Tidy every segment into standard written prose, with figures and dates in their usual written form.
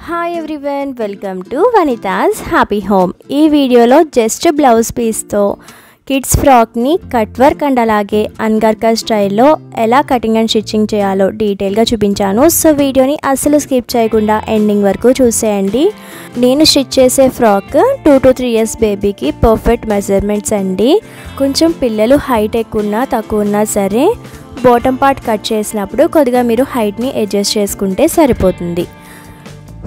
Hi everyone, welcome to Vanitha's happy home. ఈ వీడియోలో just blouse పీస్తో కిడ్స్ ఫ్రాక్ని కట్ వర్క్ అండ్ అలాగే అన్గర్కా స్టైల్లో ఎలా కటింగ్ అండ్ స్టిచ్చింగ్ చేయాలో డీటెయిల్గా చూపించాను. సో వీడియోని అస్సలు స్కిప్ చేయకుండా ఎండింగ్ వరకు చూసేయండి. నేను స్టిచ్ చేసే ఫ్రాక్ 2 to 3 years బేబీకి పర్ఫెక్ట్ మెజర్మెంట్స్ అండి. కొంచెం పిల్లలు హైట్ ఎక్కువ ఉన్నా తక్కువ ఉన్నా సరే బాటమ్ పార్ట్ కట్ చేసినప్పుడు కొద్దిగా మీరు హైట్ని అడ్జస్ట్ చేసుకుంటే సరిపోతుంది.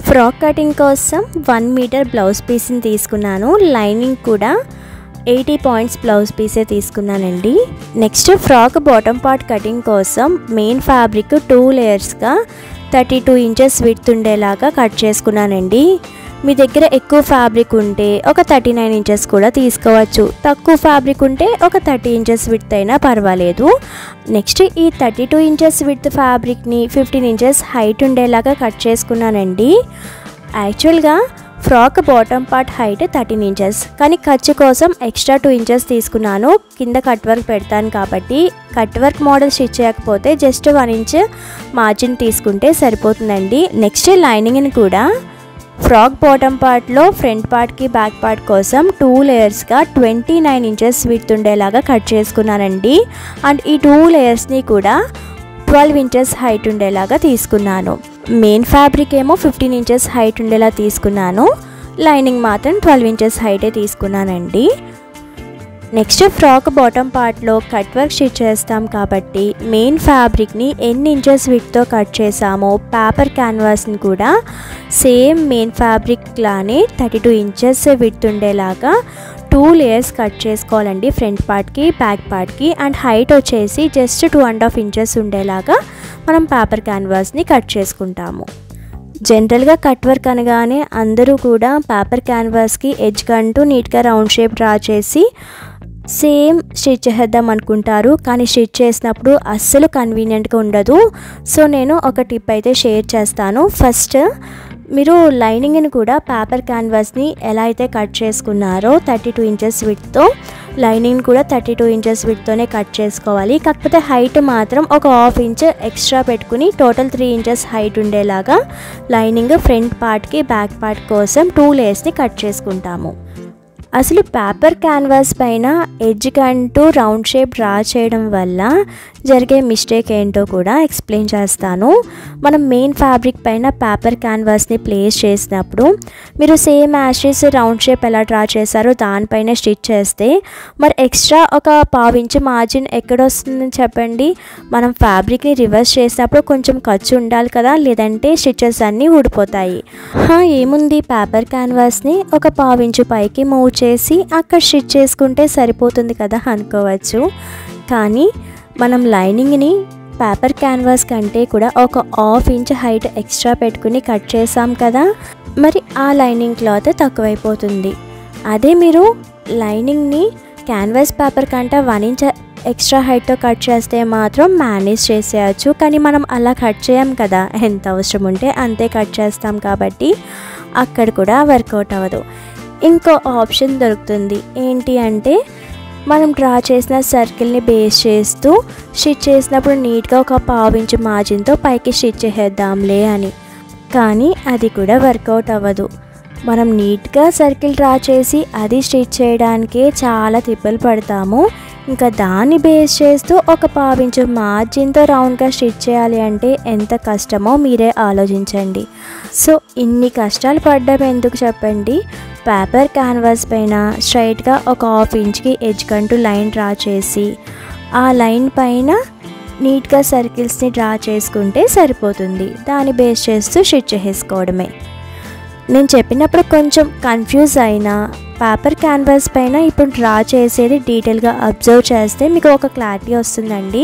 ఫ్రాక్ కటింగ్ కోసం 1 మీటర్ బ్లౌజ్ పీస్ని తీసుకున్నాను. లైనింగ్ కూడా 80 పాయింట్స్ బ్లౌజ్ పీసే తీసుకున్నానండి. Next frock bottom part cutting కోసం మెయిన్ ఫ్యాబ్రిక్ 2 లేయర్స్గా 32 ఇంచెస్ విడ్త్ ఉండేలాగా కట్ చేసుకున్నానండి. మీ దగ్గర ఎక్కువ ఫ్యాబ్రిక్ ఉంటే ఒక 39 ఇంచెస్ కూడా తీసుకోవచ్చు. తక్కువ ఫ్యాబ్రిక్ ఉంటే ఒక 30 ఇంచెస్ విడ్త్ అయినా పర్వాలేదు. నెక్స్ట్ ఈ 32 ఇంచెస్ విడ్త్ ఫ్యాబ్రిక్ని 15 ఇంచెస్ హైట్ ఉండేలాగా కట్ చేసుకున్నానండి. యాక్చువల్గా frock bottom part height 13 inches, కానీ ఖర్చు కోసం ఎక్స్ట్రా 2 ఇంచెస్ తీసుకున్నాను. కింద కట్ వర్క్ పెడతాను కాబట్టి కట్ వర్క్ మోడల్ స్టిచ్ చేయకపోతే జస్ట్ 1 ఇంచ్ మార్జిన్ తీసుకుంటే సరిపోతుందండి. నెక్స్ట్ లైనింగ్ని కూడా ఫ్రాక్ బాటమ్ పార్ట్లో ఫ్రంట్ పార్ట్కి బ్యాక్ పార్ట్ కోసం 2 లేయర్స్గా 29 ఇంచెస్ విడ్త్ ఉండేలాగా కట్ చేసుకున్నానండి. అండ్ ఈ 2 లేయర్స్ని కూడా 12 ఇంచెస్ హైట్ ఉండేలాగా తీసుకున్నాను. మెయిన్ ఫ్యాబ్రిక్ ఏమో 15 ఇంచెస్ హైట్ ఉండేలా తీసుకున్నాను. లైనింగ్ మాత్రం 12 ఇంచెస్ హైటే తీసుకున్నానండి. నెక్స్ట్ ఫ్రాక్ బాటమ్ పార్ట్లో కట్ వర్క్ స్టిచ్ చేస్తాం కాబట్టి మెయిన్ ఫ్యాబ్రిక్ని ఎన్ని ఇంచెస్ విడ్త్తో కట్ చేసామో పేపర్ క్యాన్వాస్ని కూడా సేమ్ మెయిన్ ఫ్యాబ్రిక్ లానే 32 ఇంచెస్ విడ్త్ ఉండేలాగా 2 లేయర్స్ కట్ చేసుకోవాలండి. ఫ్రంట్ పార్ట్కి బ్యాక్ పార్ట్కి. అండ్ హైట్ వచ్చేసి జస్ట్ 2.5 ఇంచెస్ ఉండేలాగా మనం పేపర్ క్యాన్వాస్ని కట్ చేసుకుంటాము. జనరల్గా కట్ వర్క్ అనగానే అందరూ కూడా పేపర్ క్యాన్వాస్కి ఎడ్జ్ కంటూ నీట్గా రౌండ్ షేప్ డ్రా చేసి సేమ్ స్టిచ్ చేద్దాం అనుకుంటారు, కానీ స్టిచ్ చేసినప్పుడు అస్సలు కన్వీనియంట్గా ఉండదు. సో నేను ఒక టిప్ అయితే షేర్ చేస్తాను. ఫస్ట్ మీరు లైనింగ్ని కూడా పేపర్ క్యాన్వాస్ని ఎలా అయితే కట్ చేసుకున్నారో 32 ఇంచెస్ విడ్త్తో లైనింగ్ కూడా 32 ఇంచెస్ విడ్త్తోనే కట్ చేసుకోవాలి. కాకపోతే హైట్ మాత్రం ఒక 1/2 ఇంచ్ ఎక్స్ట్రా పెట్టుకుని టోటల్ 3 ఇంచెస్ హైట్ ఉండేలాగా లైనింగ్ ఫ్రంట్ పార్ట్కి బ్యాక్ పార్ట్ కోసం 2 లేయర్స్ని కట్ చేసుకుంటాము. అసలు పేపర్ క్యాన్వాస్ పైన ఎడ్జ్ కంటూ రౌండ్ షేప్ డ్రా చేయడం వల్ల జరిగే మిస్టేక్ ఏంటో కూడా ఎక్స్ప్లెయిన్ చేస్తాను. మనం మెయిన్ ఫ్యాబ్రిక్ పైన పేపర్ క్యాన్వాస్ని ప్లేస్ చేసినప్పుడు మీరు సేమ్ యాషెస్ రౌండ్ షేప్ ఎలా డ్రా చేశారో దానిపైన స్టిచ్ చేస్తే మరి ఎక్స్ట్రా ఒక 1/2 ఇంచ్ మార్జిన్ ఎక్కడొస్తుందని చెప్పండి. మనం ఫ్యాబ్రిక్ని రివర్స్ చేసినప్పుడు కొంచెం ఖర్చు ఉండాలి కదా, లేదంటే స్టిచెస్ అన్నీ ఊడిపోతాయి. ఏముంది, పేపర్ క్యాన్వాస్ని ఒక 1/2 ఇంచ్ పైకి మూవ్ చేసి అక్కడ స్టిచ్ చేసుకుంటే సరిపోతుంది కదా అనుకోవచ్చు. కానీ మనం లైనింగ్ని పేపర్ క్యాన్వాస్ కంటే కూడా ఒక 1/2 ఇంచ్ హైట్ ఎక్స్ట్రా పెట్టుకుని కట్ చేసాం కదా, మరి ఆ లైనింగ్ క్లాత్ తక్కువైపోతుంది. అదే మీరు లైనింగ్ని క్యాన్వాస్ పేపర్ కంటే 1 ఇంచ్ ఎక్స్ట్రా హైట్తో కట్ చేస్తే మాత్రం మేనేజ్ చేసేయచ్చు. కానీ మనం అలా కట్ చేయం కదా, ఎంత అవసరం ఉంటే అంతే కట్ చేస్తాం కాబట్టి అక్కడ కూడా వర్కౌట్ అవ్వదు. ఇంకో ఆప్షన్ దొరుకుతుంది. ఏంటి అంటే మనం డ్రా చేసిన సర్కిల్ని బేస్ చేస్తూ స్టిచ్ చేసినప్పుడు నీట్గా ఒక 1/2 ఇంచ్ మార్జిన్తో పైకి స్టిచ్ చేద్దాంలే అని. కానీ అది కూడా వర్కౌట్ అవ్వదు. మనం నీట్గా సర్కిల్ డ్రా చేసి అది స్టిచ్ చేయడానికే చాలా తిప్పలు పడతాము. ఇంకా దాన్ని బేస్ చేస్తూ ఒక 1/2 ఇంచ్ మార్జిన్తో రౌండ్గా స్టిచ్ చేయాలి అంటే ఎంత కష్టమో మీరే ఆలోచించండి. సో ఇన్ని కష్టాలు పడ్డం ఎందుకు చెప్పండి. పేపర్ క్యాన్వాస్ పైన స్ట్రైట్గా ఒక 1/2 ఇంచ్కి ఎడ్జ్ కంటూ లైన్ డ్రా చేసి ఆ లైన్ పైన నీట్గా సర్కిల్స్ని డ్రా చేసుకుంటే సరిపోతుంది. దాన్ని బేస్ చేస్తూ స్టిచ్ చేసుకోవడమే. నేను చెప్పినప్పుడు కొంచెం కన్ఫ్యూజ్ అయినా పేపర్ క్యాన్వాస్ పైన ఇప్పుడు డ్రా చేసేది డీటెయిల్గా అబ్జర్వ్ చేస్తే మీకు ఒక క్లారిటీ వస్తుందండి.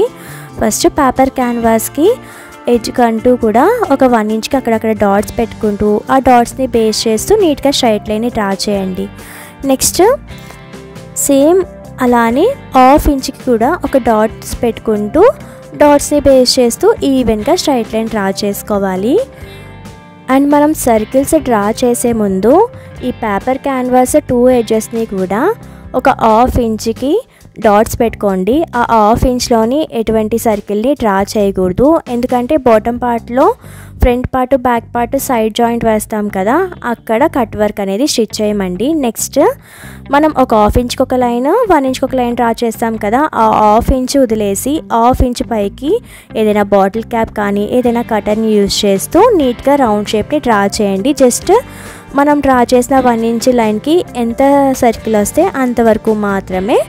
ఫస్ట్ పేపర్ క్యాన్వాస్కి ఎడ్జ్ కంటూ కూడా ఒక 1 ఇంచ్కి అక్కడక్కడ డాట్స్ పెట్టుకుంటూ ఆ డాట్స్ని బేస్ చేస్తూ నీట్గా స్ట్రైట్ లైన్ని డ్రా చేయండి. నెక్స్ట్ సేమ్ అలానే 1/2 ఇంచ్కి కూడా ఒక డాట్స్ పెట్టుకుంటూ డాట్స్ని బేస్ చేస్తూ ఈవెన్గా స్ట్రైట్ లైన్ డ్రా చేసుకోవాలి. అండ్ మనం సర్కిల్స్ డ్రా చేసే ముందు ఈ పేపర్ క్యాన్వాస్ 2 ఎడ్జెస్ని కూడా ఒక 1/2 ఇంచ్కి డాట్స్ పెట్టుకోండి. ఆ హాఫ్ ఇంచ్లోని ఎటువంటి సర్కిల్ని డ్రా చేయకూడదు, ఎందుకంటే బాటమ్ పార్ట్లో front part back part side joint వేస్తాం కదా, అక్కడ కట్ వర్క్ అనేది స్టిచ్ చేయమండి. నెక్స్ట్ మనం ఒక హాఫ్ ఇంచ్కి ఒక లైన్ 1 ఇంచ్కి ఒక లైన్ డ్రా చేస్తాం కదా, ఆ హాఫ్ ఇంచ్ వదిలేసి హాఫ్ ఇంచ్ పైకి ఏదైనా బాటిల్ క్యాప్ కానీ ఏదైనా కటర్ని యూజ్ చేస్తూ నీట్గా రౌండ్ షేప్ని డ్రా చేయండి. జస్ట్ మనం డ్రా చేసిన 1 ఇంచ్ లైన్కి ఎంత సర్కిల్ వస్తే అంతవరకు మాత్రమే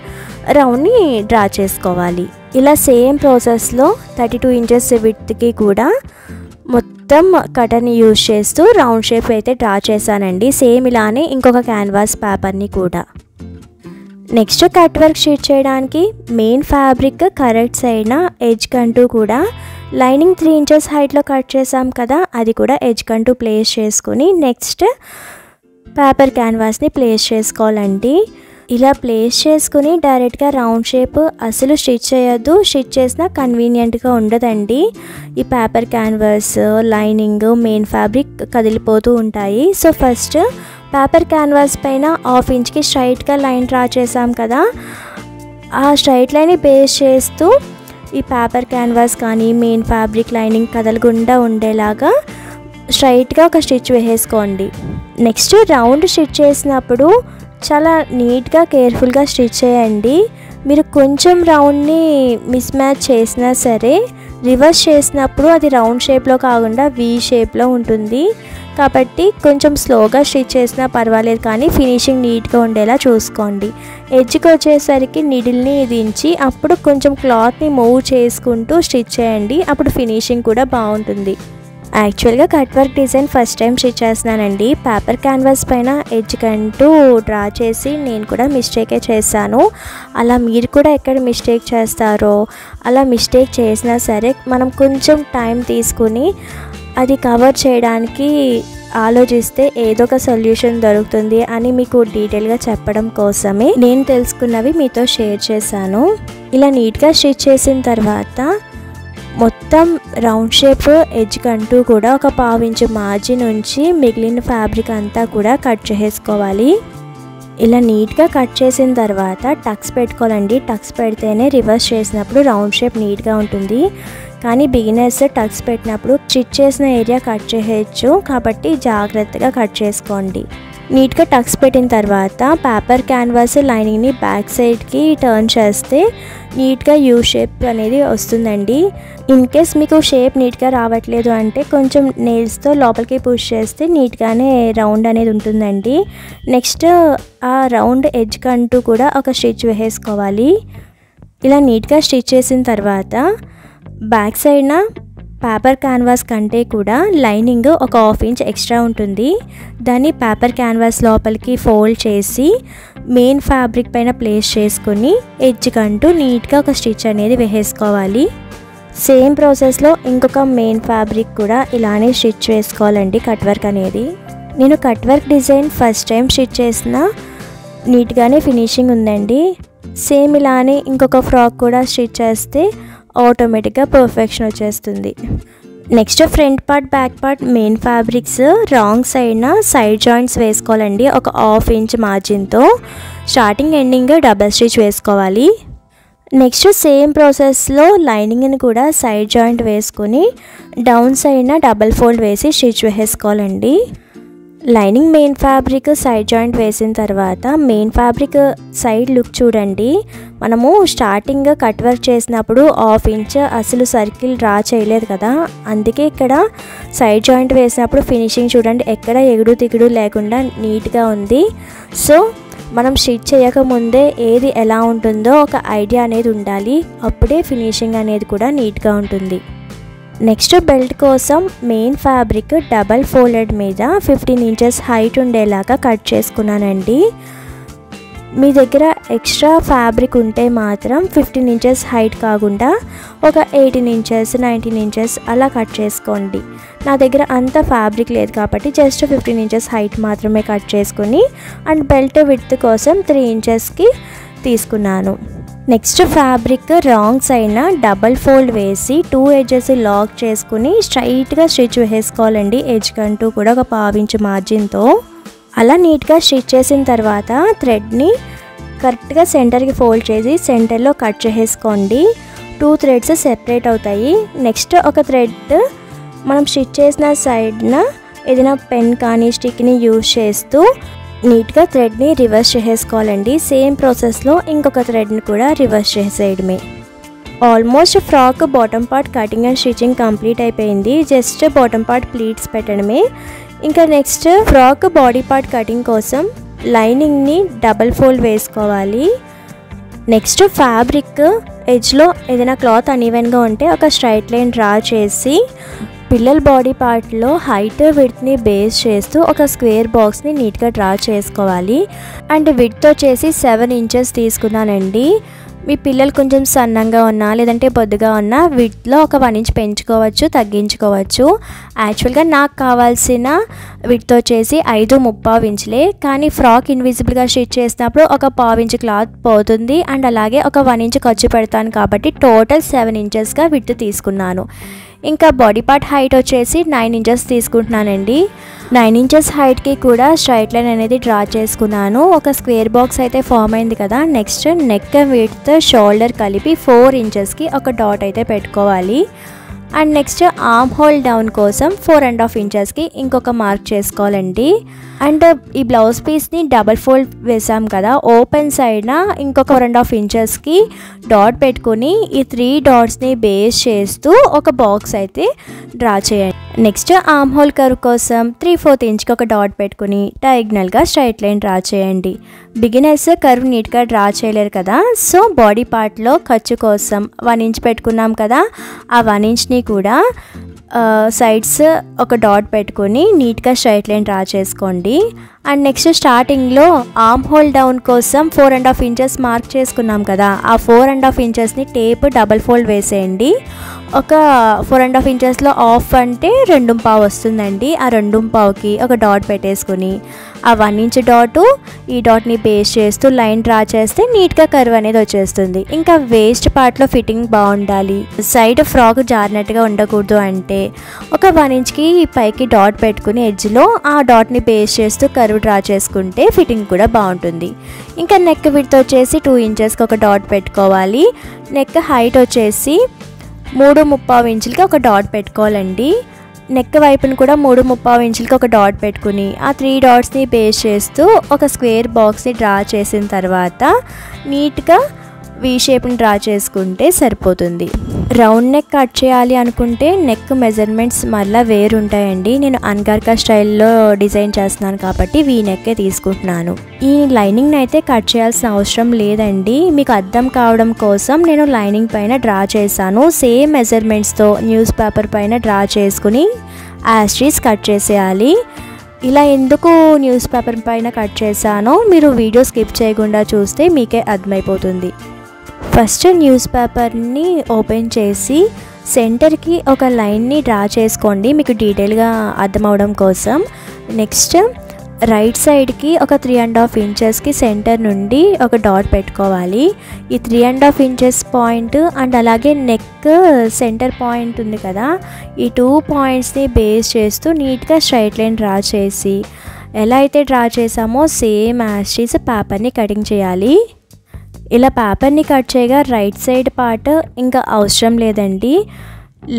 రౌండ్ని డ్రా చేసుకోవాలి. ఇలా సేమ్ ప్రాసెస్లో 32 ఇంచెస్ విడ్త్కి కూడా మొత్తం కటర్ని యూజ్ చేస్తూ రౌండ్ షేప్ అయితే డ్రా చేశానండి. సేమ్ ఇలానే ఇంకొక క్యాన్వాస్ పేపర్ని కూడా. నెక్స్ట్ కట్ వర్క్ షీట్ చేయడానికి మెయిన్ ఫ్యాబ్రిక్ కరెక్ట్ సైడ్న ఎడ్జ్ కంటూ కూడా లైనింగ్ 3 ఇంచెస్ హైట్లో కట్ చేసాం కదా, అది కూడా ఎడ్జ్ కంటూ ప్లేస్ చేసుకుని నెక్స్ట్ పేపర్ క్యాన్వాస్ని ప్లేస్ చేసుకోవాలండి. ఇలా ప్లేస్ చేసుకుని డైరెక్ట్గా రౌండ్ షేప్ అసలు స్టిచ్ చేయొద్దు, స్టిచ్ చేసినా కన్వీనియంట్గా ఉండదండి. ఈ paper canvas lining main fabric కదిలిపోతూ ఉంటాయి. సో ఫస్ట్ పేపర్ క్యాన్వాస్ పైన హాఫ్ ఇంచ్కి స్ట్రైట్గా లైన్ డ్రా చేసాం కదా, ఆ స్ట్రైట్ లైన్ని బేస్ చేస్తూ ఈ పేపర్ క్యాన్వాస్ కానీ మెయిన్ ఫ్యాబ్రిక్ లైనింగ్ కదలకుండా ఉండేలాగా స్ట్రైట్గా ఒక స్టిచ్ వేసేసుకోండి. నెక్స్ట్ రౌండ్ స్టిచ్ చేసినప్పుడు చాలా నీట్గా కేర్ఫుల్గా స్టిచ్ చేయండి. మీరు కొంచెం రౌండ్ని మిస్ మ్యాచ్ చేసినా సరే రివర్స్ చేసినప్పుడు అది రౌండ్ షేప్లో కాకుండా వీ షేప్లో ఉంటుంది. కాబట్టి కొంచెం స్లోగా స్టిచ్ చేసినా పర్వాలేదు, కానీ ఫినిషింగ్ నీట్గా ఉండేలా చూసుకోండి. ఎడ్జ్కి వచ్చేసరికి నీడిల్ని దించి అప్పుడు కొంచెం క్లాత్ని మూవ్ చేసుకుంటూ స్టిచ్ చేయండి, అప్పుడు ఫినిషింగ్ కూడా బాగుంటుంది. యాక్చువల్గా cut work design first time stitch చేస్తున్నానండి. పేపర్ క్యాన్వాస్ పైన ఎడ్జ్ కంటూ డ్రా చేసి నేను కూడా మిస్టేకే చేశాను. అలా మీరు కూడా ఎక్కడ మిస్టేక్ చేస్తారో అలా మిస్టేక్ చేసినా సరే మనం కొంచెం టైం తీసుకుని అది కవర్ చేయడానికి ఆలోచిస్తే ఏదో ఒక సొల్యూషన్ దొరుకుతుంది అని మీకు డీటెయిల్గా చెప్పడం కోసమే నేను తెలుసుకున్నవి మీతో షేర్ చేశాను. ఇలా నీట్గా స్టిచ్ చేసిన తర్వాత మొత్తం రౌండ్ షేప్ ఎడ్జ్ కంటూ కూడా ఒక 1/2 ఇంచ్ మార్జిన్ నుంచి మిగిలిన ఫ్యాబ్రిక్ అంతా కూడా కట్ చేసుకోవాలి. ఇలా నీట్గా కట్ చేసిన తర్వాత టక్స్ పెట్టుకోవాలండి. టక్స్ పెడితేనే రివర్స్ చేసినప్పుడు రౌండ్ షేప్ నీట్గా ఉంటుంది. కానీ బిగినర్స్ టక్స్ పెట్టినప్పుడు స్టిచ్ చేసిన ఏరియా కట్ చేయొచ్చు, కాబట్టి జాగ్రత్తగా కట్ చేసుకోండి. నీట్గా టక్స్ పెట్టిన తర్వాత పేపర్ క్యాన్వాస్ లైనింగ్ని బ్యాక్ సైడ్కి టర్న్ చేస్తే నీట్గా యూ షేప్ అనేది వస్తుందండి. ఇన్ కేస్ మీకు షేప్ నీట్గా రావట్లేదు అంటే కొంచెం నెయిల్స్తో లోపలికి పుష్ చేస్తే నీట్గానే రౌండ్ అనేది ఉంటుందండి. నెక్స్ట్ ఆ రౌండ్ ఎడ్జ్ కంటూ కూడా ఒక స్టిచ్ వేసుకోవాలి. ఇలా నీట్గా స్టిచ్ చేసిన తర్వాత బ్యాక్ సైడ్న పేపర్ క్యాన్వాస్ కంటే కూడా లైనింగ్ ఒక 1/2 ఇంచ్ ఎక్స్ట్రా ఉంటుంది. దాన్ని పేపర్ క్యాన్వాస్ లోపలికి ఫోల్డ్ చేసి మెయిన్ ఫ్యాబ్రిక్ పైన ప్లేస్ చేసుకుని ఎడ్జ్ కంటూ నీట్గా ఒక స్టిచ్ అనేది వేసుకోవాలి. సేమ్ ప్రాసెస్లో ఇంకొక మెయిన్ ఫ్యాబ్రిక్ కూడా ఇలానే స్టిచ్ వేసుకోవాలండి. కట్ వర్క్ అనేది నేను cut work design first time stitch చేసిన నీట్గానే ఫినిషింగ్ ఉందండి. సేమ్ ఇలానే ఇంకొక ఫ్రాక్ కూడా స్టిచ్ చేస్తే ఆటోమేటిక్గా పర్ఫెక్షన్ వచ్చేస్తుంది. Next front part back part main fabrics wrong సైడ్న సైడ్ జాయింట్స్ వేసుకోవాలండి. ఒక 1/2 ఇంచ్ మార్జిన్తో స్టార్టింగ్ ఎండింగ్ డబల్ స్టిచ్ వేసుకోవాలి. నెక్స్ట్ సేమ్ ప్రాసెస్లో లైనింగ్ని కూడా సైడ్ జాయింట్ వేసుకొని డౌన్ సైడ్న డబల్ ఫోల్డ్ వేసి స్టిచ్ వేసుకోవాలండి. Lining main fabric side joint వేసిన తర్వాత మెయిన్ ఫ్యాబ్రిక్ సైడ్ లుక్ చూడండి. మనము స్టార్టింగ్ కట్ వర్క్ చేసినప్పుడు 1/2 ఇంచ్ అసలు సర్కిల్ డ్రా చేయలేదు కదా, అందుకే ఇక్కడ సైడ్ జాయింట్ వేసినప్పుడు ఫినిషింగ్ చూడండి ఎక్కడ ఎగుడు దిగుడు లేకుండా నీట్గా ఉంది. సో మనం స్టిచ్ చేయకముందే ఏది ఎలా ఉంటుందో ఒక ఐడియా అనేది ఉండాలి, అప్పుడే ఫినిషింగ్ అనేది కూడా నీట్గా ఉంటుంది. నెక్స్ట్ బెల్ట్ కోసం మెయిన్ ఫ్యాబ్రిక్ డబల్ ఫోల్డెడ్ మీద 15 ఇంచెస్ హైట్ ఉండేలాగా కట్ చేసుకున్నానండి. మీ దగ్గర ఎక్స్ట్రా ఫ్యాబ్రిక్ ఉంటే మాత్రం 15 ఇంచెస్ హైట్ కాకుండా ఒక 18 ఇంచెస్ 19 ఇంచెస్ అలా కట్ చేసుకోండి. నా దగ్గర అంత ఫ్యాబ్రిక్ లేదు కాబట్టి జస్ట్ 15 ఇంచెస్ హైట్ మాత్రమే కట్ చేసుకుని అండ్ బెల్ట్ విడ్త్ కోసం 3 ఇంచెస్కి తీసుకున్నాను. నెక్స్ట్ ఫ్యాబ్రిక్ రాంగ్ సైడ్న డబల్ ఫోల్డ్ వేసి 2 ఎడ్జెస్ లాక్ చేసుకుని స్ట్రైట్గా స్టిచ్ వేసుకోవాలండి. ఎడ్జ్ కంటూ కూడా ఒక 1/2 ఇంచ్ మార్జిన్తో. అలా నీట్గా స్టిచ్ చేసిన తర్వాత థ్రెడ్ని కరెక్ట్గా సెంటర్కి ఫోల్డ్ చేసి సెంటర్లో కట్ చేసేసుకోండి. 2 థ్రెడ్స్ సెపరేట్ అవుతాయి. నెక్స్ట్ ఒక థ్రెడ్ మనం స్టిచ్ చేసిన సైడ్న ఏదైనా పెన్ కానీ స్టిక్ని యూజ్ చేస్తూ నీట్గా థ్రెడ్ని రివర్స్ చేసేసుకోవాలండి. సేమ్ ప్రాసెస్లో ఇంకొక థ్రెడ్ని కూడా రివర్స్ చేసేయడమే. Almost frock bottom part cutting and stitching complete అయిపోయింది. జస్ట్ బాటమ్ పార్ట్ ప్లీట్స్ పెట్టడమే. ఇంకా next frock body part cutting కోసం లైనింగ్ని డబల్ ఫోల్డ్ వేసుకోవాలి. నెక్స్ట్ ఫ్యాబ్రిక్ ఎడ్జ్లో ఏదైనా క్లాత్ అన్ఈవెన్గా ఉంటే ఒక స్ట్రైట్ లైన్ డ్రా చేసి పిల్లల బాడీ పార్ట్లో హైట్ విడ్త్ని బేస్ చేస్తూ ఒక స్క్వేర్ బాక్స్ని నీట్గా డ్రా చేసుకోవాలి. అండ్ విడ్త్ వచ్చేసి 7 ఇంచెస్ తీసుకున్నానండి. మీ పిల్లలు కొంచెం సన్నంగా ఉన్నా లేదంటే బొద్దుగా ఉన్నా విడ్త్లో ఒక 1 ఇంచ్ పెంచుకోవచ్చు, తగ్గించుకోవచ్చు. యాక్చువల్గా నాకు కావాల్సిన విడ్త్ వచ్చేసి 5.75 ఇంచులే. కానీ ఫ్రాక్ ఇన్విజిబుల్గా స్టిచ్ చేసినప్పుడు ఒక 1/4 ఇంచ్ క్లాత్ పోతుంది. అండ్ అలాగే ఒక 1 ఇంచ్ ఖర్చు పెడతాను కాబట్టి టోటల్ 7 ఇంచెస్గా విడ్త్ తీసుకున్నాను. ఇంకా బాడీ పార్ట్ హైట్ వచ్చేసి 9 ఇంచెస్ తీసుకుంటున్నానండి. 9 ఇంచెస్ హైట్కి కూడా స్ట్రైట్ లైన్ అనేది డ్రా చేసుకున్నాను. ఒక స్క్వేర్ బాక్స్ అయితే ఫామ్ అయింది కదా. నెక్స్ట్ నెక్ విడ్త్ షోల్డర్ కలిపి 4 ఇంచెస్కి ఒక డాట్ అయితే పెట్టుకోవాలి. And next arm whole down కోసం 4.5 ఇంచెస్కి ఇంకొక మార్క్ చేసుకోవాలండి. అండ్ ఈ బ్లౌజ్ పీస్ని డబల్ ఫోల్డ్ వేసాం కదా, ఓపెన్ సైడ్న ఇంకొక 4.5 ఇంచెస్కి డాట్ పెట్టుకుని ఈ 3 డాట్స్ని బేస్ చేస్తూ ఒక బాక్స్ అయితే డ్రా చేయండి. నెక్స్ట్ ఆర్మ్ హోల్ కర్వ్ కోసం 3/4 ఇంచ్కి ఒక డాట్ పెట్టుకుని డయాగ్నల్గా స్ట్రైట్ లైన్ డ్రా చేయండి. బిగినర్స్ కర్వ్ నీట్గా డ్రా చేయలేరు కదా, సో బాడీ పార్ట్లో ఖర్చు కోసం 1 ఇంచ్ పెట్టుకున్నాం కదా, ఆ 1 ఇంచ్ని కూడా సైడ్స్ ఒక డాట్ పెట్టుకొని నీట్గా స్ట్రైట్ లైన్ డ్రా చేసుకోండి. అండ్ నెక్స్ట్ స్టార్టింగ్లో ఆర్మ్ హోల్ డౌన్ కోసం 4.5 ఇంచెస్ మార్క్ చేసుకున్నాం కదా, ఆ 4.5 ఇంచెస్ని టేప్ డబల్ ఫోల్డ్ వేసేయండి. ఒక 4.5 ఇంచెస్లో ఆఫ్ అంటే 2.5 వస్తుందండి. ఆ 2.5కి ఒక డాట్ పెట్టేసుకుని ఆ 1 ఇంచ్ డాటు ఈ డాట్ని బేస్ చేస్తూ లైన్ డ్రా చేస్తే నీట్గా కర్వ్ అనేది వచ్చేస్తుంది. ఇంకా వేస్ట్ పార్ట్లో ఫిట్టింగ్ బాగుండాలి, సైడ్ ఫ్రాక్ జారినట్టుగా ఉండకూడదు అంటే ఒక 1 ఇంచ్కి పైకి డాట్ పెట్టుకుని ఎడ్జ్లో ఆ డాట్ని బేస్ చేస్తూ కర్వ్ డ్రా చేసుకుంటే ఫిట్టింగ్ కూడా బాగుంటుంది. ఇంకా నెక్ విడ్త్ వచ్చేసి 2 ఇంచెస్కి ఒక డాట్ పెట్టుకోవాలి. నెక్ హైట్ వచ్చేసి 3.5 ఇంచులకి ఒక డాట్ పెట్టుకోవాలండి. నెక్ వైపును కూడా 3.5 ఇంచులకి ఒక డాట్ పెట్టుకుని ఆ 3 డాట్స్ని బేస్ చేస్తూ ఒక స్క్వేర్ బాక్స్ని డ్రా చేసిన తర్వాత నీట్గా వీ షేప్ని డ్రా చేసుకుంటే సరిపోతుంది. రౌండ్ నెక్ కట్ చేయాలి అనుకుంటే నెక్ మెజర్మెంట్స్ మళ్ళీ వేరు ఉంటాయండి. నేను అన్గార్కా స్టైల్లో డిజైన్ చేస్తున్నాను కాబట్టి వీ నెక్కే తీసుకుంటున్నాను. ఈ లైనింగ్ని అయితే కట్ చేయాల్సిన అవసరం లేదండి. మీకు అర్థం కావడం కోసం నేను లైనింగ్ పైన డ్రా చేశాను. సేమ్ మెజర్మెంట్స్తో న్యూస్ పేపర్ పైన డ్రా చేసుకుని యాస్ట్రీస్ కట్ చేసేయాలి. ఇలా ఎందుకు న్యూస్ పేపర్ పైన కట్ చేశానో మీరు వీడియో స్కిప్ చేయకుండా చూస్తే మీకే అర్థమైపోతుంది. ఫస్ట్ న్యూస్ పేపర్ని ఓపెన్ చేసి సెంటర్కి ఒక లైన్ని డ్రా చేసుకోండి మీకు డీటెయిల్గా అర్థం అవడం కోసం. నెక్స్ట్ రైట్ సైడ్కి ఒక 3.5 ఇంచెస్కి సెంటర్ నుండి ఒక డాట్ పెట్టుకోవాలి. ఈ 3.5 ఇంచెస్ పాయింట్ అండ్ అలాగే నెక్ సెంటర్ పాయింట్ ఉంది కదా, ఈ 2 పాయింట్స్ని బేస్ చేస్తూ నీట్గా స్ట్రైట్ లైన్ డ్రా చేసి ఎలా అయితే డ్రా చేసామో సేమ్ యాస్టీస్ పేపర్ని కటింగ్ చేయాలి. ఇలా పేపర్ని కట్ చేయగా రైట్ సైడ్ పార్ట్ ఇంకా అవసరం లేదండి.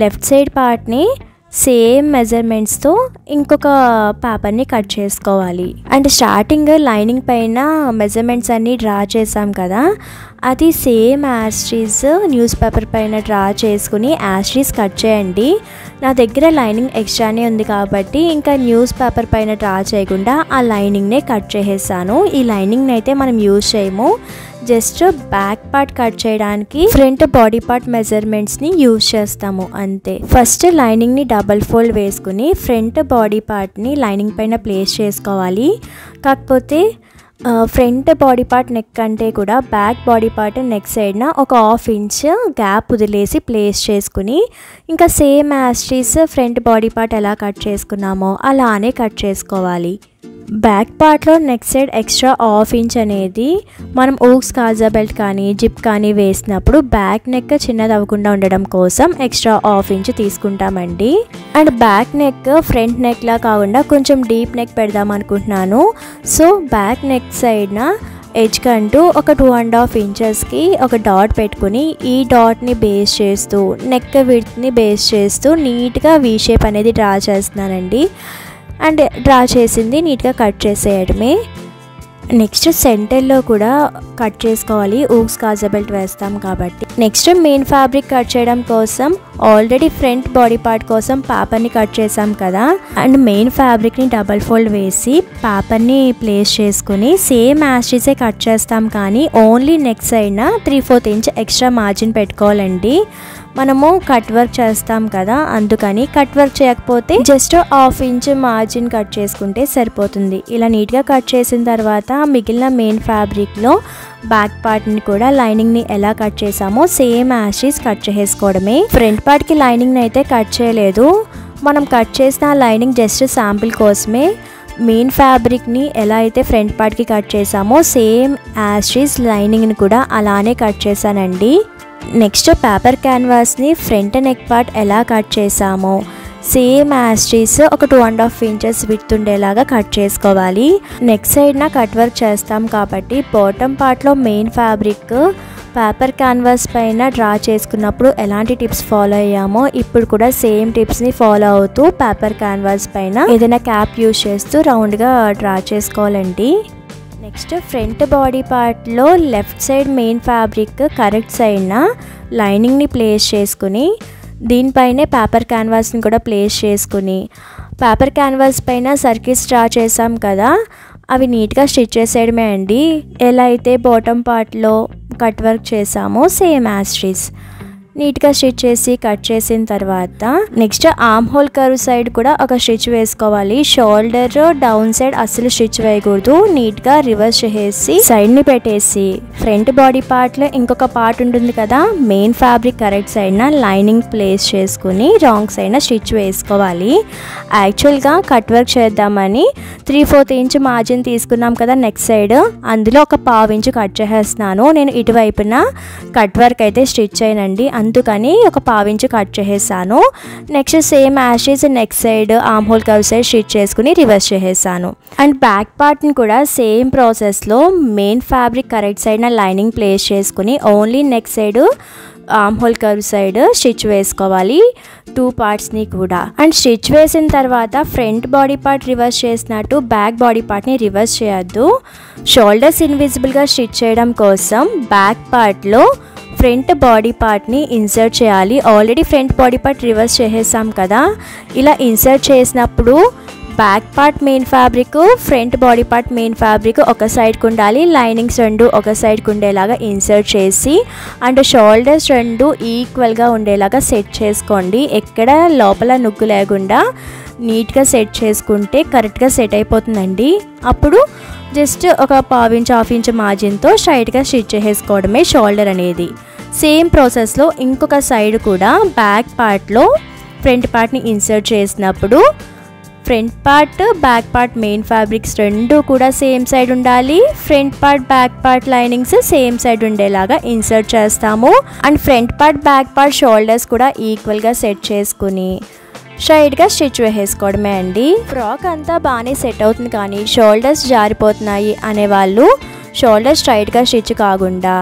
లెఫ్ట్ సైడ్ పార్ట్ని సేమ్ మెజర్మెంట్స్తో ఇంకొక పేపర్ని కట్ చేసుకోవాలి. అండ్ స్టార్టింగ్ లైనింగ్ పైన మెజర్మెంట్స్ అన్నీ డ్రా చేసాం కదా, అది సేమ్ యాస్ట్రీస్ న్యూస్ పేపర్ పైన డ్రా చేసుకుని యాస్ట్రీస్ కట్ చేయండి. నా దగ్గర లైనింగ్ ఎక్స్ట్రానే ఉంది కాబట్టి ఇంకా న్యూస్ పేపర్ పైన డ్రా చేయకుండా ఆ లైనింగ్నే కట్ చేసేసాను. ఈ లైనింగ్ని అయితే మనం యూజ్ చేయము, జస్ట్ బ్యాక్ పార్ట్ కట్ చేయడానికి ఫ్రంట్ బాడీ పార్ట్ మెజర్మెంట్స్ని యూజ్ చేస్తాము అంతే. ఫస్ట్ లైనింగ్ని డబల్ ఫోల్డ్ వేసుకుని ఫ్రంట్ బాడీ పార్ట్ని లైనింగ్ పైన ప్లేస్ చేసుకోవాలి. కాకపోతే ఫ్రంట్ బాడీ పార్ట్ నెక్ కంటే కూడా బ్యాక్ బాడీ పార్ట్ నెక్ సైడ్న ఒక 1/2 ఇంచ్ గ్యాప్ వదిలేసి ప్లేస్ చేసుకుని ఇంకా సేమ్ యాస్ట్రీస్ ఫ్రంట్ బాడీ పార్ట్ ఎలా కట్ చేసుకున్నామో అలానే కట్ చేసుకోవాలి. బ్యాక్ పార్ట్లో నెక్ సైడ్ ఎక్స్ట్రా 1/2 ఇంచ్ అనేది మనం ఊక్స్ కాజా బెల్ట్ కానీ జిప్ కానీ వేసినప్పుడు బ్యాక్ నెక్ చిన్నది అవ్వకుండా ఉండడం కోసం ఎక్స్ట్రా 1/2 ఇంచ్ తీసుకుంటామండి. అండ్ బ్యాక్ నెక్ ఫ్రంట్ నెక్లా కాకుండా కొంచెం డీప్ నెక్ పెడదాం అనుకుంటున్నాను. సో బ్యాక్ నెక్ సైడ్న ఎడ్జ్ కంటూ ఒక 2.5 ఇంచెస్కి ఒక డాట్ పెట్టుకుని ఈ డాట్ని బేస్ చేస్తూ నెక్ విడ్త్ని బేస్ చేస్తూ నీట్గా వీ షేప్ అనేది డ్రా చేస్తున్నానండి. అండ్ డ్రా చేసింది నీట్గా కట్ చేసేయడమే. నెక్స్ట్ సెంటర్లో కూడా కట్ చేసుకోవాలి, ఊక్స్ కాజా బెల్ట్ వేస్తాం కాబట్టి. నెక్స్ట్ మెయిన్ ఫ్యాబ్రిక్ కట్ చేయడం కోసం ఆల్రెడీ ఫ్రంట్ బాడీ పార్ట్ కోసం పేపర్ని కట్ చేసాం కదా, అండ్ మెయిన్ ఫ్యాబ్రిక్ని డబల్ ఫోల్డ్ వేసి పేపర్ని ప్లేస్ చేసుకుని సేమ్ యాస్టీసే కట్ చేస్తాం, కానీ ఓన్లీ నెక్ సైడ్న 3/4 ఇంచ్ ఎక్స్ట్రా మార్జిన్ పెట్టుకోవాలండి. మనము కట్ వర్క్ చేస్తాం కదా, అందుకని కట్ వర్క్ చేయకపోతే జస్ట్ 1/2 ఇంచ్ మార్జిన్ కట్ చేసుకుంటే సరిపోతుంది. ఇలా నీట్గా కట్ చేసిన తర్వాత మిగిలిన మెయిన్ ఫ్యాబ్రిక్లో బ్యాక్ పార్ట్ని కూడా లైనింగ్ని ఎలా కట్ చేసామో సేమ్ యాస్టీస్ కట్ చేసుకోవడమే. ఫ్రంట్ పార్ట్కి లైనింగ్ని అయితే కట్ చేయలేదు, మనం కట్ చేసిన లైనింగ్ జస్ట్ శాంపిల్ కోసమే. మెయిన్ ఫ్యాబ్రిక్ని ఎలా అయితే ఫ్రంట్ పార్ట్కి కట్ చేసామో సేమ్ యాస్టీస్ లైనింగ్ని కూడా అలానే కట్ చేశానండి. నెక్స్ట్ పేపర్ క్యాన్వాస్ని ఫ్రంట్ నెక్ పార్ట్ ఎలా కట్ చేసామో సేమ్ యాస్టీస్ ఒక 2.5 ఇంచెస్ విడ్త్ ఉండేలాగా కట్ చేసుకోవాలి. నెక్ సైడ్న కట్ వర్క్ చేస్తాం కాబట్టి బాటమ్ పార్ట్లో మెయిన్ ఫ్యాబ్రిక్ పేపర్ క్యాన్వాస్ పైన డ్రా చేసుకున్నప్పుడు ఎలాంటి టిప్స్ ఫాలో అయ్యామో ఇప్పుడు కూడా సేమ్ టిప్స్ని ఫాలో అవుతూ పేపర్ క్యాన్వాస్ పైన ఏదైనా క్యాప్ యూజ్ చేస్తూ రౌండ్గా డ్రా చేసుకోవాలండి. నెక్స్ట్ ఫ్రంట్ బాడీ పార్ట్లో left side main fabric correct సైడ్న లైనింగ్ని ప్లేస్ చేసుకుని దీనిపైనే పేపర్ క్యాన్వాస్ని కూడా ప్లేస్ చేసుకుని పేపర్ క్యాన్వాస్ పైన సర్కిల్స్ డ్రా చేసాం కదా, అవి నీట్గా స్టిచ్ చేసేయడమే అండి. ఎలా అయితే బాటమ్ పార్ట్లో కట్ వర్క్ చేసామో సేమ్ యాస్టీస్ నీట్గా స్టిచ్ చేసి కట్ చేసిన తర్వాత next arm hole curve side కూడా ఒక స్టిచ్ వేసుకోవాలి. షోల్డర్ డౌన్ సైడ్ అస్సలు స్టిచ్ వేయకూడదు, నీట్గా రివర్స్ చేసి సైడ్ని పెట్టేసి ఫ్రంట్ బాడీ పార్ట్లో ఇంకొక పార్ట్ ఉంటుంది కదా, మెయిన్ ఫ్యాబ్రిక్ కరెక్ట్ సైడ్న లైనింగ్ ప్లేస్ చేసుకుని రాంగ్ సైడ్న స్టిచ్ వేసుకోవాలి. యాక్చువల్గా కట్ వర్క్ చేద్దామని 3/4 ఇంచ్ మార్జిన్ తీసుకున్నాం కదా నెక్ సైడ్, అందులో ఒక 1/2 ఇంచ్ కట్ చేసేస్తున్నాను. నేను ఇటువైపున కట్ వర్క్ అయితే స్టిచ్ చేయనండి, అందుకని ఒక 1/2 ఇంచ్ కట్ చేసేసాను. Next same as is neck side arm hole curve side stitch చేసుకుని రివర్స్ చేసేసాను. అండ్ బ్యాక్ పార్ట్ని కూడా సేమ్ ప్రాసెస్లో మెయిన్ ఫ్యాబ్రిక్ కరెక్ట్ సైడ్న లైనింగ్ ప్లేస్ చేసుకుని only neck side arm hole curve side stitch వేసుకోవాలి 2 పార్ట్స్ని కూడా. అండ్ స్టిచ్ వేసిన తర్వాత ఫ్రంట్ బాడీ పార్ట్ రివర్స్ చేసినట్టు బ్యాక్ బాడీ పార్ట్ని రివర్స్ చేయొద్దు. షోల్డర్స్ ఇన్విజిబుల్గా స్టిచ్ చేయడం కోసం బ్యాక్ పార్ట్లో ఫ్రంట్ బాడీ పార్ట్ని ఇన్సర్ట్ చేయాలి. Already front body part reverse చేసేసాం కదా, ఇలా ఇన్సర్ట్ చేసినప్పుడు back part main fabric front body part main fabric ఒక సైడ్కి ఉండాలి, లైనింగ్స్ రెండు ఒక సైడ్కి ఉండేలాగా ఇన్సర్ట్ చేసి అండ్ షోల్డర్స్ రెండు ఈక్వల్గా ఉండేలాగా సెట్ చేసుకోండి. ఎక్కడ లోపల నుగ్గు లేకుండా నీట్గా సెట్ చేసుకుంటే కరెక్ట్గా సెట్ అయిపోతుందండి. అప్పుడు జస్ట్ ఒక 1/2 ఇంచ్ 1/2 ఇంచ్ మార్జిన్తో స్ట్రైట్గా స్టిచ్ చేసుకోవడమే షోల్డర్ అనేది. సేమ్ ప్రాసెస్లో ఇంకొక సైడ్ కూడా బ్యాక్ పార్ట్లో ఫ్రంట్ పార్ట్ని ఇన్సర్ట్ చేసినప్పుడు front part back part main fabrics రెండు కూడా సేమ్ సైడ్ ఉండాలి, front part back part linings same side ఉండేలాగా ఇన్సర్ట్ చేస్తాము. And front part back part shoulders కూడా ఈక్వల్గా సెట్ చేసుకుని స్ట్రైట్గా స్టిచ్ వేసేసుకోవడమే అండి. ఫ్రాక్ అంతా బాగానే సెట్ అవుతుంది కానీ షోల్డర్స్ జారిపోతున్నాయి అనేవాళ్ళు షోల్డర్ స్ట్రైట్గా స్టిచ్ కాకుండా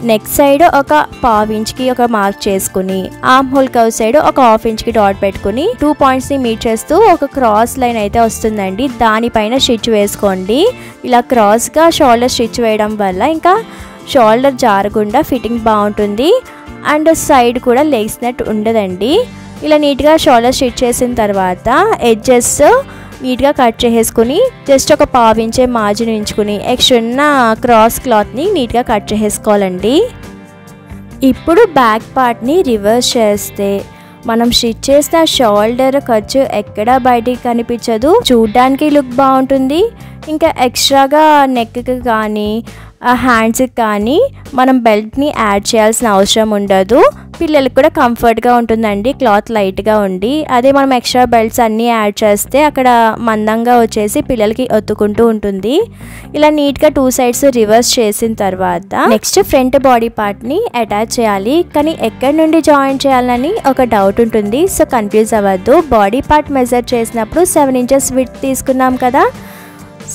నెక్ సైడ్ ఒక 1/2 ఇంచ్కి ఒక మార్క్ చేసుకుని ఆర్మ్ హోల్ కర్వ్ సైడ్ ఒక 1/2 ఇంచ్కి డాట్ పెట్టుకుని 2 పాయింట్స్ని మీట్ చేస్తూ ఒక క్రాస్ లైన్ అయితే వస్తుందండి, దానిపైన స్టిచ్ వేసుకోండి. ఇలా క్రాస్గా షోల్డర్ స్టిచ్ వేయడం వల్ల ఇంకా షోల్డర్ జారకుండా ఫిట్టింగ్ బాగుంటుంది అండ్ సైడ్ కూడా లెగ్స్నట్టు ఉండదండి. ఇలా నీట్గా షోల్డర్ స్టిచ్ చేసిన తర్వాత ఎడ్జెస్ నీట్గా కట్ చేసేసుకుని జస్ట్ ఒక 1/2 ఇంచే మార్జిన్ ఉంచుకుని ఎక్స్ట్రా ఉన్న క్రాస్ క్లాత్ని నీట్గా కట్ చేసేసుకోవాలండి. ఇప్పుడు బ్యాక్ పార్ట్ని రివర్స్ చేస్తే మనం స్టిచ్ చేసిన షోల్డర్ ఖర్చు ఎక్కడా బయటికి కనిపించదు, చూడ్డానికి లుక్ బాగుంటుంది. ఇంకా ఎక్స్ట్రాగా నెక్కి కానీ హ్యాండ్స్కి కానీ మనం బెల్ట్ని యాడ్ చేయాల్సిన అవసరం ఉండదు. పిల్లలకు కూడా కంఫర్ట్గా ఉంటుందండి క్లాత్ లైట్గా ఉండి. అదే మనం ఎక్స్ట్రా బెల్ట్స్ అన్నీ యాడ్ చేస్తే అక్కడ మందంగా వచ్చేసి పిల్లలకి ఒత్తుకుంటూ ఉంటుంది. ఇలా నీట్గా 2 సైడ్స్ రివర్స్ చేసిన తర్వాత నెక్స్ట్ ఫ్రంట్ బాడీ పార్ట్ని అటాచ్ చేయాలి, కానీ ఎక్కడి నుండి జాయిన్ చేయాలని ఒక డౌట్ ఉంటుంది. సో కన్ఫ్యూజ్ అవ్వద్దు. బాడీ పార్ట్ మెజర్ చేసినప్పుడు 7 ఇంచెస్ విడ్త్ తీసుకున్నాం కదా,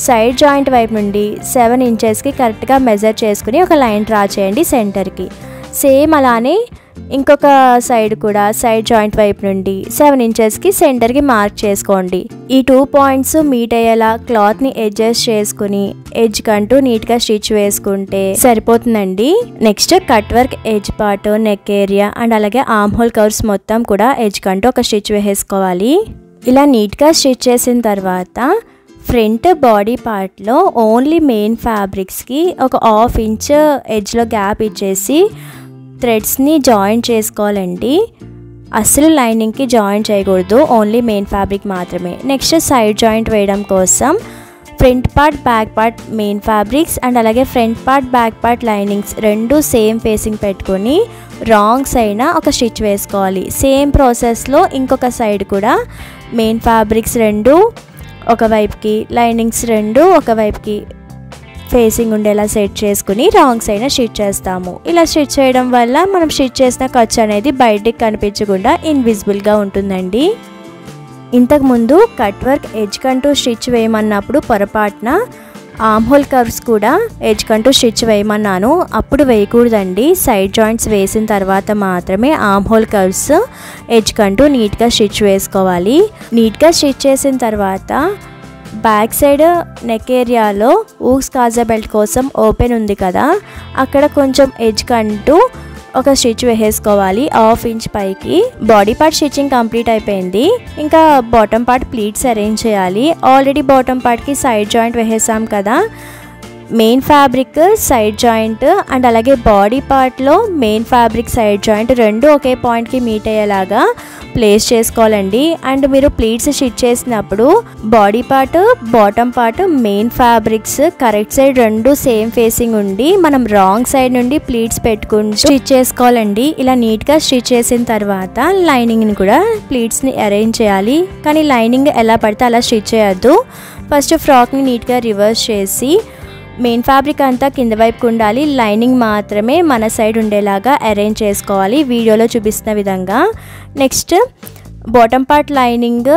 సైడ్ జాయింట్ వైపు నుండి 7 ఇంచెస్కి కరెక్ట్గా మెజర్ చేసుకుని ఒక లైన్ డ్రా చేయండి సెంటర్కి. సేమ్ అలానే ఇంకొక సైడ్ కూడా సైడ్ జాయింట్ వైపు నుండి 7 ఇంచెస్కి సెంటర్కి మార్క్ చేసుకోండి. ఈ 2 పాయింట్స్ మీట్ అయ్యేలా క్లాత్ని అడ్జస్ట్ చేసుకుని ఎడ్జ్ కంటూ నీట్గా స్టిచ్ వేసుకుంటే సరిపోతుందండి. Next cut work edge part, neck area and అలాగే ఆర్మ్ హోల్ కర్వ్స్ మొత్తం కూడా ఎడ్జ్ కంటూ ఒక స్టిచ్ వేసుకోవాలి. ఇలా నీట్గా స్టిచ్ చేసిన తర్వాత ఫ్రంట్ బాడీ పార్ట్లో ఓన్లీ మెయిన్ ఫ్యాబ్రిక్స్కి ఒక 1/2 ఇంచ్ ఎడ్జ్లో గ్యాప్ ఇచ్చేసి థ్రెడ్స్ని జాయిన్ చేసుకోవాలండి. అసలు లైనింగ్కి జాయిన్ చేయకూడదు, ఓన్లీ మెయిన్ ఫ్యాబ్రిక్ మాత్రమే. నెక్స్ట్ సైడ్ జాయింట్ వేయడం కోసం front part back part main fabrics and అలాగే front part back part linings రెండు సేమ్ ఫేసింగ్ పెట్టుకొని రాంగ్ సైడ్న ఒక స్టిచ్ వేసుకోవాలి. సేమ్ ప్రాసెస్లో ఇంకొక సైడ్ కూడా మెయిన్ ఫ్యాబ్రిక్స్ రెండు ఒకవైపుకి, లైనింగ్స్ రెండు ఒకవైపుకి ఫేసింగ్ ఉండేలా సెట్ చేసుకుని రాంగ్ సైడ్ స్టిచ్ చేస్తాము. ఇలా స్టిచ్ చేయడం వల్ల మనం స్టిచ్ చేసిన ఖర్చు అనేది బయటికి కనిపించకుండా ఇన్విజిబుల్గా ఉంటుందండి. ఇంతకుముందు కట్ వర్క్ ఎడ్జ్ కంటూ స్టిచ్ వేయమన్నప్పుడు పొరపాటున ఆర్మ్ హోల్ కర్వ్స్ కూడా ఎడ్జ్ కంటూ స్టిచ్ వేయమన్నాను, అప్పుడు వేయకూడదండి. సైడ్ జాయింట్స్ వేసిన తర్వాత మాత్రమే ఆర్మ్ హోల్ కర్వ్స్ ఎడ్జ్ కంటూ నీట్గా స్టిచ్ వేసుకోవాలి. నీట్గా స్టిచ్ చేసిన తర్వాత బ్యాక్ సైడ్ నెక్ ఏరియాలో ఊక్స్ కాజా బెల్ట్ కోసం ఓపెన్ ఉంది కదా, అక్కడ కొంచెం ఎడ్జ్ కంటూ ఒక స్టిచ్ వేసుకోవాలి 1/2 ఇంచ్ పైకి. బాడీ పార్ట్ స్టిచ్చింగ్ కంప్లీట్ అయిపోయింది. ఇంకా బాటమ్ పార్ట్ ప్లీట్స్ అరేంజ్ చేయాలి. ఆల్రెడీ బాటమ్ పార్ట్కి సైడ్ జాయింట్ వేసేసాం కదా, main fabric side joint and అలాగే బాడీ పార్ట్లో మెయిన్ ఫ్యాబ్రిక్ సైడ్ జాయింట్ రెండు ఒకే పాయింట్కి మీట్ అయ్యేలాగా ప్లేస్ చేసుకోవాలండి. అండ్ మీరు ప్లీట్స్ స్టిచ్ చేసినప్పుడు body part bottom part main fabrics correct side రెండు సేమ్ ఫేసింగ్ ఉండి మనం రాంగ్ సైడ్ నుండి ప్లీట్స్ పెట్టుకుని స్టిచ్ చేసుకోవాలండి. ఇలా నీట్గా స్టిచ్ చేసిన తర్వాత లైనింగ్ని కూడా ప్లీట్స్ని అరేంజ్ చేయాలి. కానీ లైనింగ్ ఎలా పడితే అలా స్టిచ్ చేయొద్దు. ఫస్ట్ ఫ్రాక్ని నీట్గా రివర్స్ చేసి మెయిన్ ఫ్యాబ్రిక్ అంతా కింద వైపుకు ఉండాలి, లైనింగ్ మాత్రమే మన సైడ్ ఉండేలాగా అరేంజ్ చేసుకోవాలి వీడియోలో చూపిస్తున్న విధంగా. Next bottom part lining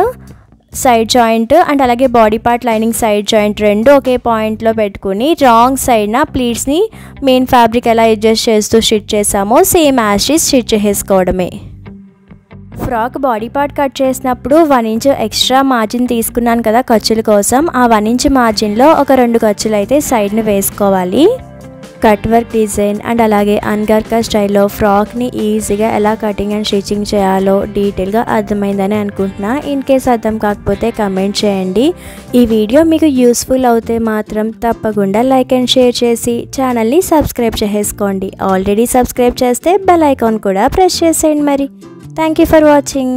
side joint and అలాగే body part lining side joint రెండు ఒకే పాయింట్లో పెట్టుకుని రాంగ్ సైడ్న ప్లీట్స్ని మెయిన్ ఫ్యాబ్రిక్ ఎలా అడ్జస్ట్ చేస్తూ స్టిచ్ చేసామో same as it is stitch చేసుకోవడమే. ఫ్రాక్ బాడీ పార్ట్ కట్ చేసినప్పుడు 1 ఇంచ్ ఎక్స్ట్రా మార్జిన్ తీసుకున్నాను కదా ఖర్చుల కోసం, ఆ 1 ఇంచ్ మార్జిన్లో ఒక 2 ఖర్చులు అయితే సైడ్ని వేసుకోవాలి. కట్ వర్క్ డిజైన్ అండ్ అలాగే అన్గర్కా స్టైల్లో ఫ్రాక్ని ఈజీగా ఎలా కటింగ్ అండ్ స్టిచ్చింగ్ చేయాలో డీటెయిల్గా అర్థమైందని అనుకుంటున్నా. ఇన్ కేస్ అర్థం కాకపోతే కమెంట్ చేయండి. ఈ వీడియో మీకు యూస్ఫుల్ అవుతే మాత్రం తప్పకుండా లైక్ అండ్ షేర్ చేసి ఛానల్ని సబ్స్క్రైబ్ చేసుకోండి. ఆల్రెడీ సబ్స్క్రైబ్ చేస్తే బెల్ ఐకాన్ కూడా ప్రెస్ చేసేయండి మరి. Thank you for watching.